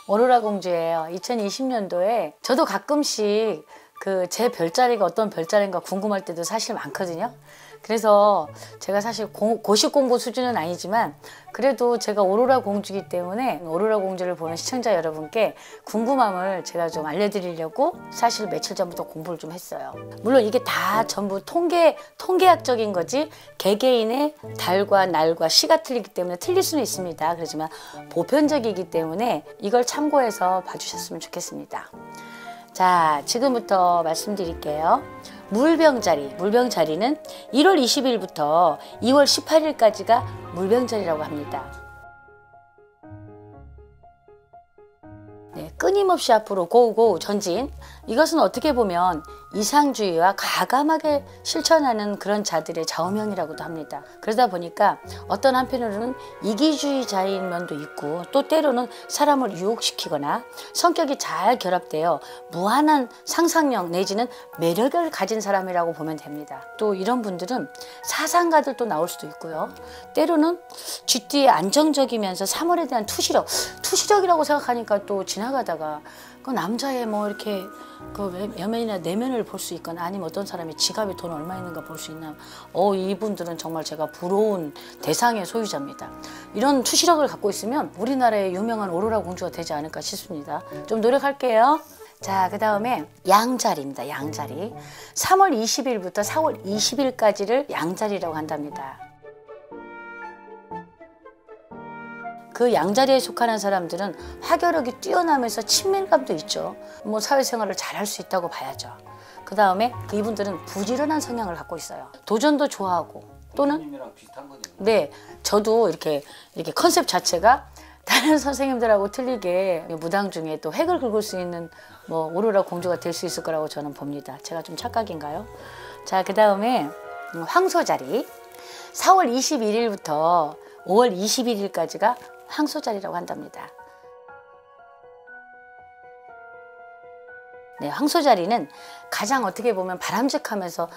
오로라 공주예요. 2020년도에 저도 가끔씩 제 별자리가 어떤 별자리인가 궁금할 때도 사실 많거든요. 그래서 제가 사실 고시 공부 수준은 아니지만 그래도 제가 오로라 공주이기 때문에 오로라 공주를 보는 시청자 여러분께 궁금함을 제가 좀 알려드리려고 사실 며칠 전부터 공부를 좀 했어요. 물론 이게 다 전부 통계학적인 거지 개개인의 달과 날과 시가 틀리기 때문에 틀릴 수는 있습니다. 그렇지만 보편적이기 때문에 이걸 참고해서 봐주셨으면 좋겠습니다. 자, 지금부터 말씀드릴게요. 물병자리는 1월 20일부터 2월 18일까지가 물병자리라고 합니다. 네, 끊임없이 앞으로 고고 전진. 이것은 어떻게 보면 이상주의와 가감하게 실천하는 그런 자들의 좌우명이라고도 합니다. 그러다 보니까 어떤 한편으로는 이기주의자인 면도 있고 또 때로는 사람을 유혹시키거나 성격이 잘 결합되어 무한한 상상력 내지는 매력을 가진 사람이라고 보면 됩니다. 또 이런 분들은 사상가들도 나올 수도 있고요. 때로는 쥐띠에 안정적이면서 사물에 대한 투시력이라고 생각하니까 또 지나가다가 그 남자의 뭐 이렇게 그 여면이나 내면을 볼 수 있거나 아니면 어떤 사람이 지갑에 돈 얼마 있는가 볼 수 있나 이분들은 정말 제가 부러운 대상의 소유자입니다. 이런 투시력을 갖고 있으면 우리나라의 유명한 오로라 공주가 되지 않을까 싶습니다. 좀 노력할게요. 자, 그 다음에 양자리입니다. 양자리. 3월 20일부터 4월 20일까지를 양자리라고 한답니다. 그 양자리에 속하는 사람들은 화교력이 뛰어나면서 친밀감도 있죠. 뭐 사회생활을 잘할 수 있다고 봐야죠. 그 다음에 이분들은 부지런한 성향을 갖고 있어요. 도전도 좋아하고 또는 선생님이랑 비슷한 거네요. 네, 저도 이렇게 컨셉 자체가 다른 선생님들하고 틀리게 무당 중에 또 획을 긋을 수 있는 뭐 오로라 공주가 될 수 있을 거라고 저는 봅니다. 제가 좀 착각인가요? 자, 그 다음에 황소자리. 4월 21일부터 5월 21일까지가 황소자리라고 한답니다. 네, 황소자리는 가장 어떻게 보면 바람직하면서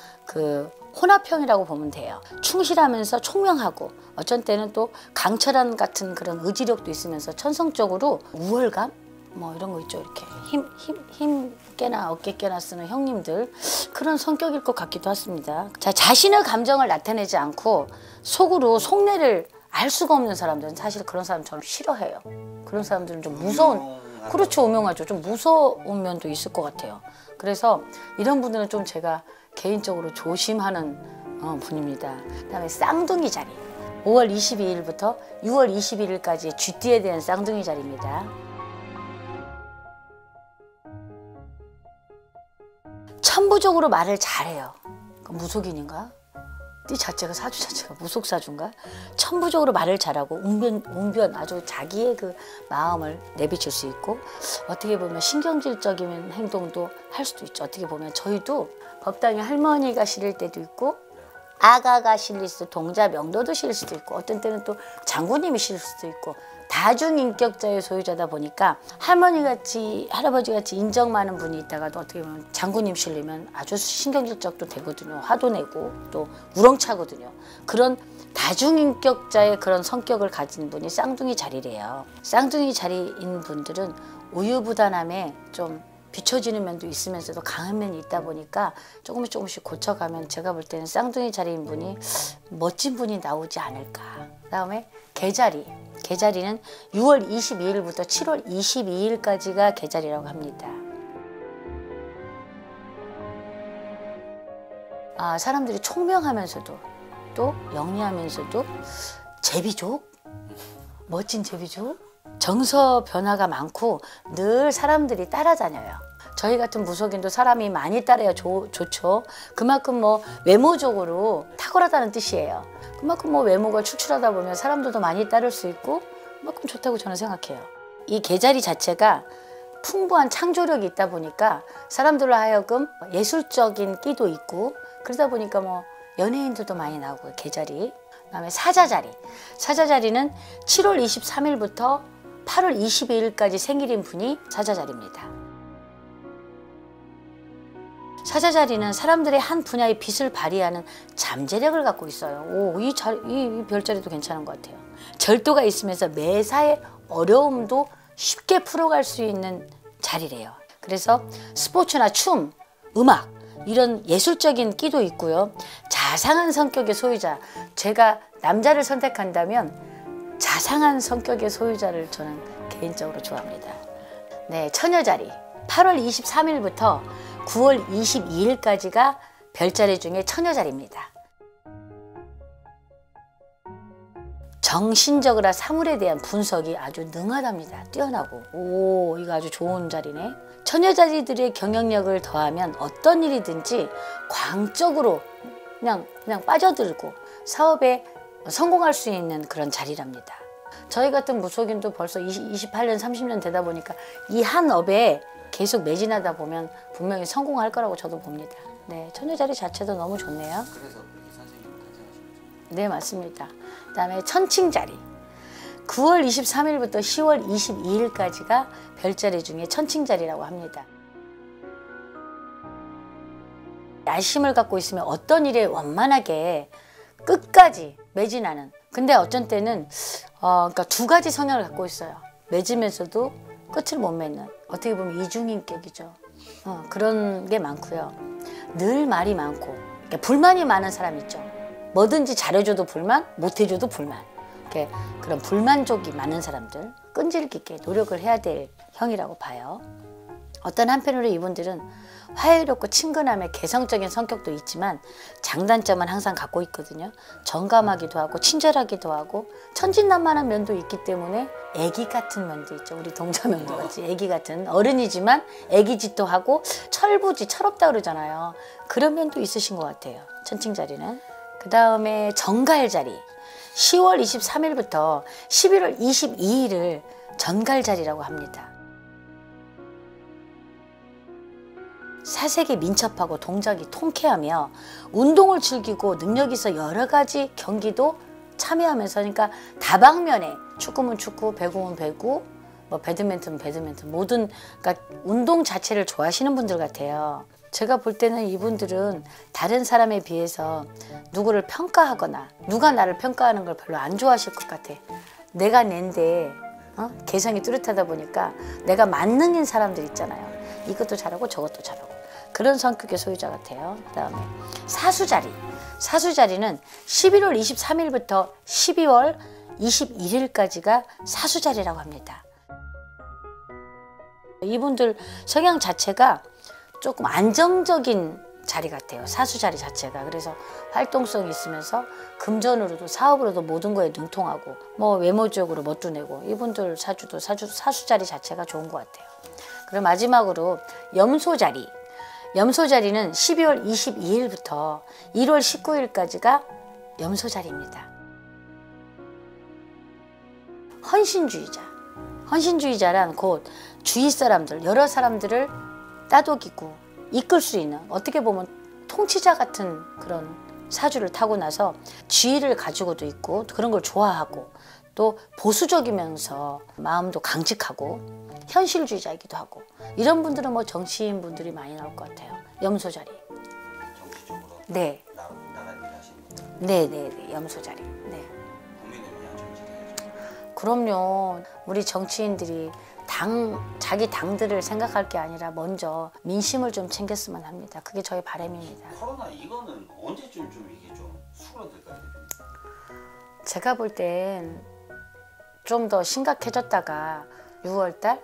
혼합형이라고 보면 돼요. 충실하면서 총명하고 어쩐 때는 또 강철한 같은 그런 의지력도 있으면서 천성적으로 우월감 뭐 이런 거 있죠. 이렇게 힘 깨나 어깨 깨나 쓰는 형님들 그런 성격일 것 같기도 했습니다. 자, 자신의 감정을 나타내지 않고 속으로 속내를 알 수가 없는 사람들은 사실 그런 사람 저는 싫어해요. 그런 사람들은 좀 무서운, 그렇죠, 오명하죠. 좀 무서운 면도 있을 것 같아요. 그래서 이런 분들은 좀 제가 개인적으로 조심하는 분입니다. 그다음에 쌍둥이 자리. 5월 22일부터 6월 21일까지의 쥐띠에 대한 쌍둥이 자리입니다. 천부적으로 말을 잘해요. 무속인인가? 띠 자체가 사주 자체가 무속사주인가? 천부적으로 말을 잘하고 웅변 아주 자기의 그 마음을 내비칠 수 있고 어떻게 보면 신경질적인 행동도 할 수도 있죠. 어떻게 보면 저희도 법당에 할머니가 실릴 때도 있고 아가가 실릴 수도 동자 명도도 실릴 수도 있고 어떤 때는 또 장군님이 실릴 수도 있고 다중인격자의 소유자다 보니까 할머니같이 할아버지같이 인정 많은 분이 있다가도 어떻게 보면 장군님 실리면 아주 신경질적도 되거든요. 화도 내고 또 우렁차거든요. 그런 다중인격자의 그런 성격을 가진 분이 쌍둥이 자리래요. 쌍둥이 자리인 분들은 우유부단함에 좀 비춰지는 면도 있으면서도 강한 면이 있다 보니까 조금씩 고쳐가면 제가 볼 때는 쌍둥이 자리인 분이 멋진 분이 나오지 않을까. 그다음에 개자리. 개자리는 6월 22일부터 7월 22일까지가 개자리라고 합니다. 사람들이 총명하면서도 또 영리하면서도 제비족, 멋진 제비족, 정서 변화가 많고 늘 사람들이 따라다녀요. 저희 같은 무속인도 사람이 많이 따라야 좋죠. 그만큼 뭐 외모적으로 탁월하다는 뜻이에요. 그만큼 뭐 외모가 출출하다 보면 사람들도 많이 따를 수 있고 그만큼 좋다고 저는 생각해요. 이 개자리 자체가 풍부한 창조력이 있다 보니까 사람들로 하여금 예술적인 끼도 있고 그러다 보니까 뭐 연예인들도 많이 나오고 개자리. 그다음에 사자자리. 사자자리는 7월 23일부터 8월 22일까지 생일인 분이 사자자리입니다. 사자자리는 사람들의 한 분야의 빛을 발휘하는 잠재력을 갖고 있어요. 이 별자리도 괜찮은 것 같아요. 절도가 있으면서 매사에 어려움도 쉽게 풀어갈 수 있는 자리래요. 그래서 스포츠나 춤, 음악 이런 예술적인 끼도 있고요. 자상한 성격의 소유자, 제가 남자를 선택한다면 자상한 성격의 소유자를 저는 개인적으로 좋아합니다. 네, 처녀자리 8월 23일부터 9월 22일까지가 별자리 중에 처녀자리입니다. 정신적으로 사물에 대한 분석이 아주 능하답니다. 뛰어나고. 오, 이거 아주 좋은 자리네. 처녀자리들의 경영력을 더하면 어떤 일이든지 광적으로 그냥 빠져들고 사업에 성공할 수 있는 그런 자리랍니다. 저희 같은 무속인도 벌써 28년, 30년 되다 보니까 이 한 업에 계속 매진하다 보면 분명히 성공할 거라고 저도 봅니다. 네, 처녀자리 자체도 너무 좋네요. 그래서 그렇게 선생님을 탄생하신 거죠? 네, 맞습니다. 그 다음에 천칭자리 9월 23일부터 10월 22일까지가 별자리 중에 천칭자리라고 합니다. 야심을 갖고 있으면 어떤 일에 원만하게 끝까지 매진하는, 근데 어쩐 때는 그러니까 두 가지 성향을 갖고 있어요. 맺으면서도 끝을 못 맺는, 어떻게 보면 이중인격이죠. 그런 게 많고요. 늘 말이 많고 그러니까 불만이 많은 사람 있죠. 뭐든지 잘해줘도 불만, 못해줘도 불만. 이렇게 그런 불만족이 많은 사람들, 끈질기 있게 노력을 해야 될 형이라고 봐요. 어떤 한편으로 이분들은 화해롭고 친근함의 개성적인 성격도 있지만 장단점은 항상 갖고 있거든요. 정감하기도 하고 친절하기도 하고 천진난만한 면도 있기 때문에 애기 같은 면도 있죠. 우리 동자면도 같이 애기 같은, 어른이지만 애기 짓도 하고 철부지, 철없다 그러잖아요. 그런 면도 있으신 것 같아요, 천칭자리는. 그 다음에 정갈자리 10월 23일부터 11월 22일을 전갈자리라고 합니다. 사색이 민첩하고 동작이 통쾌하며 운동을 즐기고 능력 있어 여러 가지 경기도 참여하면서, 그러니까 다방면에 축구면 축구, 배구면 배구, 뭐 배드민턴 배드민턴, 모든 그러니까 운동 자체를 좋아하시는 분들 같아요. 제가 볼 때는 이분들은 다른 사람에 비해서 누구를 평가하거나 누가 나를 평가하는 걸 별로 안 좋아하실 것 같아. 내가 낸데 개성이 뚜렷하다 보니까 내가 만능인 사람들 있잖아요. 이것도 잘하고 저것도 잘하고 그런 성격의 소유자 같아요. 그 다음에 사수자리. 사수자리는 11월 23일부터 12월 21일까지가 사수자리라고 합니다. 이분들 성향 자체가 조금 안정적인 자리 같아요. 사수자리 자체가. 그래서 활동성이 있으면서 금전으로도 사업으로도 모든 거에 능통하고 뭐 외모적으로 멋도 내고, 이분들 사수자리 자체가 좋은 것 같아요. 그리고 마지막으로 염소자리. 염소자리는 12월 22일부터 1월 19일까지가 염소자리입니다. 헌신주의자. 헌신주의자란 곧 주위 사람들, 여러 사람들을 따독이고 이끌 수 있는, 어떻게 보면 통치자 같은 그런 사주를 타고나서 지위를 가지고도 있고 그런 걸 좋아하고 또 보수적이면서 마음도 강직하고 현실주의자이기도 하고, 이런 분들은 뭐 정치인 분들이 많이 나올 것 같아요. 염소자리. 정치적으로 네. 나간 일 하시는 분들. 네네네. 염소자리. 네. 국민을 위한 정치를. 그럼요. 우리 정치인들이 자기 당들을 생각할 게 아니라 먼저 민심을 좀 챙겼으면 합니다. 그게 저희 바람입니다. 코로나 이거는 언제쯤 좀 이게 좀 수그러들까요, 대표님? 제가 볼 땐 좀 더 심각해졌다가 6월달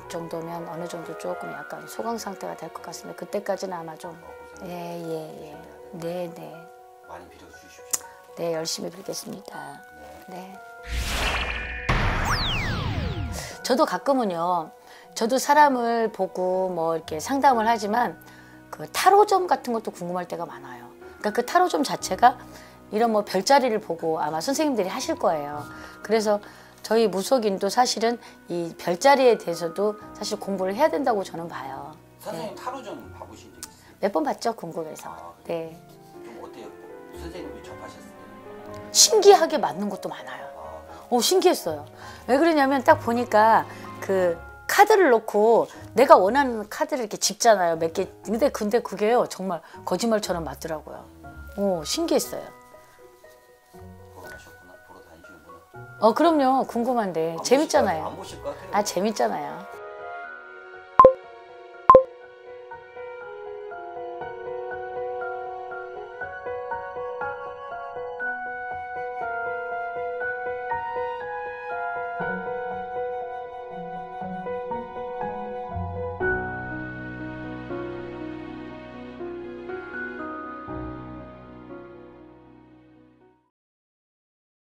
정도면 어느 정도 조금 약간 소강 상태가 될 것 같습니다. 그때까지는 아마 좀 예. 네네. 많이 빌어주십시오. 네, 열심히 빌겠습니다. 네. 저도 가끔은요, 저도 사람을 보고 뭐 이렇게 상담을 하지만 그 타로점 같은 것도 궁금할 때가 많아요. 그러니까 그 타로점 자체가 이런 뭐 별자리를 보고 아마 선생님들이 하실 거예요. 그래서 저희 무속인도 사실은 이 별자리에 대해서도 사실 공부를 해야 된다고 저는 봐요. 선생님 타로 좀 봐보신 적 있어요? 몇 번 봤죠, 궁금해서. 네. 좀 어때요? 선생님이 접하셨을 때? 신기하게 맞는 것도 많아요. 신기했어요. 왜 그러냐면 딱 보니까 그 카드를 놓고 내가 원하는 카드를 이렇게 집잖아요. 몇 개. 근데 그게요, 정말 거짓말처럼 맞더라고요. 신기했어요. 보러 가셨구나? 보러 다니시는구나? 그럼요. 궁금한데 안 재밌잖아요. 안 보실 것 같아요. 아 재밌잖아요.